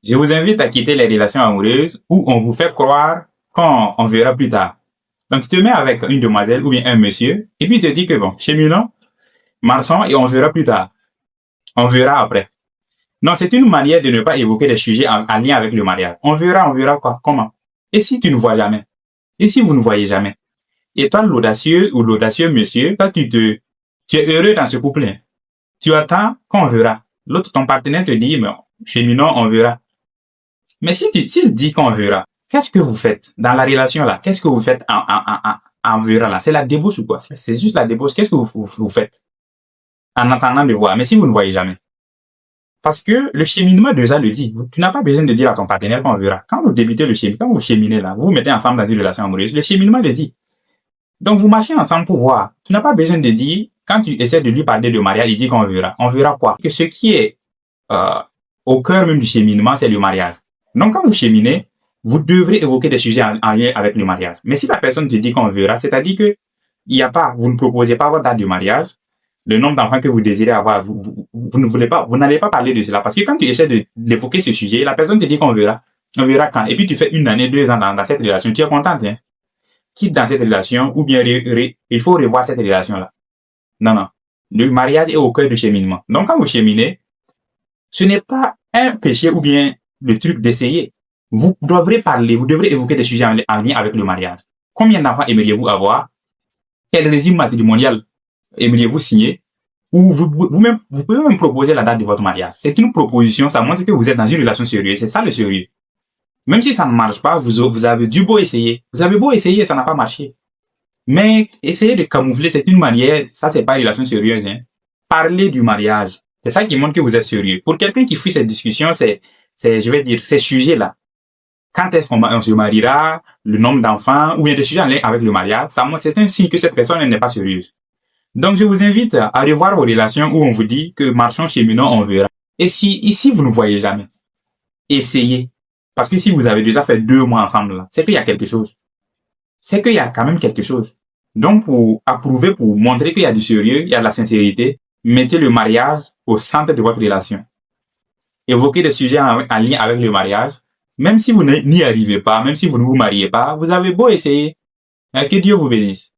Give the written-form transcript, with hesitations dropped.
Je vous invite à quitter les relations amoureuses où on vous fait croire qu'on verra plus tard. Donc, tu te mets avec une demoiselle ou bien un monsieur, et puis il te dit que bon, cheminons, marchons et on verra plus tard. On verra après. Non, c'est une manière de ne pas évoquer des sujets en lien avec le mariage. On verra quoi, comment. Et si tu ne vois jamais? Et si vous ne voyez jamais? Et toi, l'audacieux ou l'audacieux monsieur, toi, tu es heureux dans ce couple. Tu attends qu'on verra. L'autre, ton partenaire te dit, mais cheminons, on verra. Mais s'il dit qu'on verra, qu'est-ce que vous faites dans la relation là? Qu'est-ce que vous faites en verra là? C'est la débauche ou quoi? C'est juste la débauche. Qu'est-ce que vous faites en attendant de voir? Mais si vous ne voyez jamais. Parce que le cheminement déjà le dit. Tu n'as pas besoin de dire à ton partenaire qu'on verra. Quand vous débutez le cheminement, quand vous cheminez là, vous vous mettez ensemble dans une relation amoureuse, le cheminement le dit. Donc vous marchez ensemble pour voir. Tu n'as pas besoin de dire, quand tu essaies de lui parler de mariage, il dit qu'on verra. On verra quoi? Que ce qui est euh, au cœur même du cheminement, c'est le mariage. Donc quand vous cheminez, vous devrez évoquer des sujets en lien avec le mariage. Mais si la personne te dit qu'on verra, c'est-à-dire que il y a pas, vous ne proposez pas votre date de mariage, le nombre d'enfants que vous désirez avoir, vous ne voulez pas, vous n'allez pas parler de cela. Parce que quand tu essaies d'évoquer ce sujet, la personne te dit qu'on verra. On verra quand. Et puis tu fais 1 année, 2 ans dans cette relation, tu es content, hein? Quitte dans cette relation, ou bien il faut revoir cette relation-là. Non, non. Le mariage est au cœur du cheminement. Donc quand vous cheminez, ce n'est pas un péché ou bien le truc d'essayer. Vous devrez parler, vous devrez évoquer des sujets en lien avec le mariage. Combien d'enfants aimeriez-vous avoir? Quel régime matrimonial aimeriez-vous signer? Ou vous pouvez même proposer la date de votre mariage. C'est une proposition, ça montre que vous êtes dans une relation sérieuse. C'est ça le sérieux. Même si ça ne marche pas, vous avez dû beau essayer. Vous avez beau essayer, ça n'a pas marché. Mais essayer de camoufler, c'est une manière, ça c'est pas une relation sérieuse, hein. Parler du mariage. C'est ça qui montre que vous êtes sérieux. Pour quelqu'un qui fuit cette discussion, je vais dire, ces sujets-là. Quand est-ce qu'on se mariera, le nombre d'enfants, ou bien des sujets en lien avec le mariage, ça montre, c'est un signe que cette personne n'est pas sérieuse. Donc, je vous invite à revoir vos relations où on vous dit que marchons, cheminons, on verra. Et si, ici, vous ne voyez jamais, essayez. Parce que si vous avez déjà fait 2 mois ensemble, là, c'est qu'il y a quelque chose. C'est qu'il y a quand même quelque chose. Donc, pour approuver, pour montrer qu'il y a du sérieux, il y a de la sincérité, mettez le mariage au centre de votre relation. Évoquez des sujets en lien avec le mariage. Même si vous n'y arrivez pas, même si vous ne vous mariez pas, vous avez beau essayer. Que Dieu vous bénisse.